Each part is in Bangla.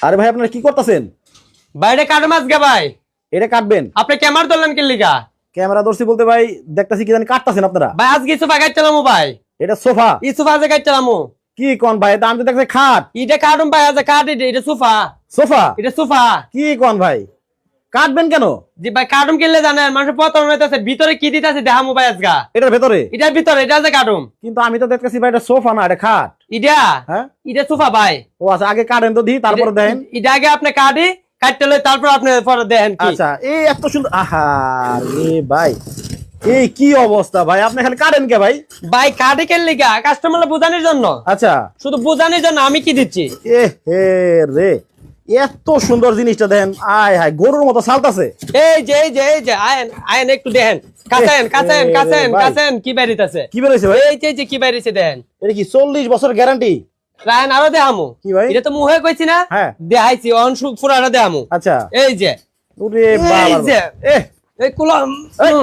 আরে ভাই আপনারা কি করতেছেন? বাইরে কাটো মাছ গে ভাই। এটা কাটবেন? আপনি ক্যামেরা ধরলেন কি লিগা? ক্যামেরা ধরছি বলতে ভাই দেখতাছি কি জানি কাটতাছেন আপনারা। ভাই আজকে সোফা কাটলামু ভাই। এটা সোফা? ই সোফা যে কাটলামু। কি কোন ভাই? এটা আমি তো দেখছি খাট। এটা কাটুম ভাই আজ কাট এটা সোফা। সোফা? এটা সোফা। কি কোন ভাই? কাটবেন কেন? জি ভাই কাটুম কিনলে জানেন মানুষ প্রতারণা হইতাছে ভিতরে কি দিতাছে দেখামু ভাই আজগা। এটার ভেতরে? এটার ভিতরে এটা যে কাটুম। কিন্তু আমি তো দেখতেছি ভাই এটা সোফা না, এটা খাট। ইডা হ্যাঁ এটা সোফা ভাই। ও আচ্ছা, আগে কাটেন তো দি, তারপরে দেখেন। এটা আগে আপনি কাটি কাটতে লই তারপর আপনি পরে দেখেন কি। আচ্ছা এই এত সুন্দর, আহা রে ভাই এই কি অবস্থা ভাই, আপনি খালি কাটেন কে ভাই? ভাই কাটি কেন লিগা কাস্টমার বোঝানোর জন্য। আচ্ছা শুধু বোঝানোর জন্য আমি কি দিচ্ছি। এ হে রে, এত সুন্দর জিনিসটা দেখেন, আয় হায় গরুর মতো চালতাছে। এই যে আয়েন আয়েন একটু দেখেন কাছেন কাছেন কাছেন ভাই। কাছেন কি বাইরিতেছে। কি বেরোইছে ভাই? এই যে কি বাইরিছে দেখেন। এটা কি 40 বছর গ্যারান্টি? রায়ন আরো দেখামু। কি ভাই? এটা তো মুহে কইছি না। হ্যাঁ। দেখাইছি অনসু পুরাটা দেখামু। আচ্ছা এই যে ওরে এই বাবা যে এ এই কুলাম এই,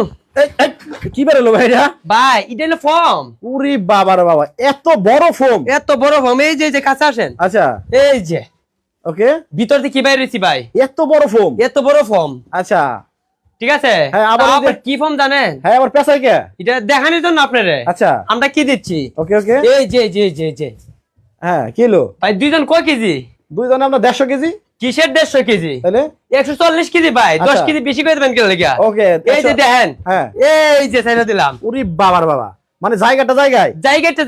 এই, এই, কি বেরোলো ভাই এটা? ভাই এটা হলো ফর্ম। ওরে বাবা রে বাবা, এত বড় ফোম। এত বড় ফর্ম এই যে কাছে আসেন। আচ্ছা এই যে ওকে, ভিতর থেকে কি বাইরেছি ভাই। এত বড় ফোম। এত বড় ফর্ম। আচ্ছা ঠিক আছে। হ্যাঁ, আবার এই যে- আবার কি ফর্ম জানেন? হ্যাঁ আবার পেছায় কে? এটা দেখানোর জন্য আপনারে আচ্ছা আমরা কি দিচ্ছি। ওকে ওকে, এই যে হ্যাঁ কিলো ভাই দুইজন কয় কেজি? দুইজনে আমরা 150 কেজি। কিসের 150 কেজি? তাহলে 140 কেজি ভাই। 10 আচ্ছা। কেজি বেশি করে দেবেন কেন লেগা? ওকে এই যে দেখেন হ্যাঁ, এই যে ছেড়ে দিলাম। ওরে বাবার বাবা, মানে জায়গাটা জায়গায়।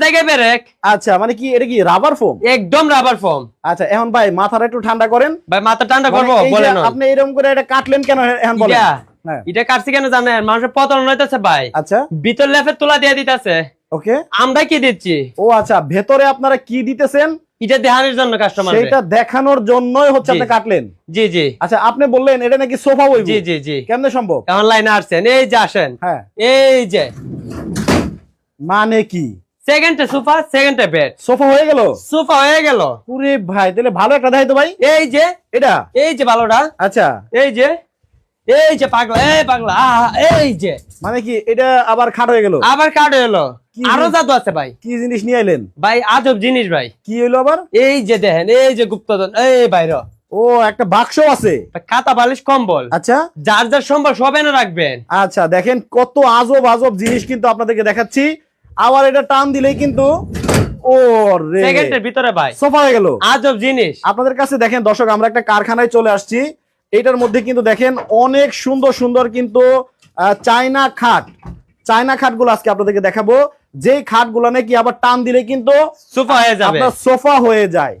জায়গায় বেরেক আচ্ছা মানে কি এটা কি রাবার ফোম? একদম রাবার ফর্ম। আচ্ছা এখন ভাই মাথাটা একটু ঠান্ডা করেন। ভাই মাথা ঠান্ডা মানে করবো এই যে বলেন। আপনি এরকম করে এটা কাটলেন কেন এখন বলেন। এটা হ্যাঁ এটা কাটছি কেন জানেন? মানুষের প্রতারণা হইতাছে ভাই। আচ্ছা ভিতর লেফে তোলা দিয়ে দিতেছে। ওকে, আমরা কি দিচ্ছি ও আচ্ছা ভেতরে আপনারা কি দিতেছেন এটা দেখানোর জন্য কাস্টমার। সেটা দেখানোর জন্যই হচ্ছে জি। আপনি কাটলেন। জি আচ্ছা আপনি বললেন এটা নাকি সোফা হইব, জি কেমনে সম্ভব? এখন লাইনে আসছেন এই যে আসেন। হ্যাঁ এই যে মানে কি সেকেন্ডে সোফা সেকেন্ডে বেড সোফা হয়ে গেল? সোফা হয়ে গেল। পুরে ভাই তাহলে ভালো একটা দেখাই তো ভাই এই যে এটা। এই যে ভালোটা। আচ্ছা এই যে পাগলা এই পাগলা এই যে মানে কি এটা আবার খাট হয়ে গেল? আবার কার্ড এলো। কি আরো জিনিস? জাদু আছে ভাই। কি জিনিস নিয়ে আইলেন? ভাই আজব জিনিস ভাই। কি হইলো আবার? এই যে দেখেন এই যে গুপ্তধন এই বাইরে ও একটা বাক্স আছে। খাতা বালিশ কম্বল আচ্ছা যার যার সম্বল সব এনে রাখবেন। আচ্ছা দেখেন কত আজব আজব জিনিস কিন্তু আপনাদেরকে দেখাচ্ছি। আবার এটা টান দিলেই কিন্তু ও রে সেকেন্ডের ভিতরে ভাই সোফা হয়ে গেল। আজব জিনিস। আপনাদের কাছে দেখেন দর্শক, আমরা একটা কারখানায় চলে আসছি। এটার মধ্যে কিন্তু দেখেন অনেক সুন্দর সুন্দর কিন্তু চায়না খাটগুলো আজকে আপনাদেরকে দেখাবো। যেই খাটগুলো নাকি আবার টান দিলে কিন্তু সোফা হয়ে যাবে। আপনার সোফা হয়ে যায়।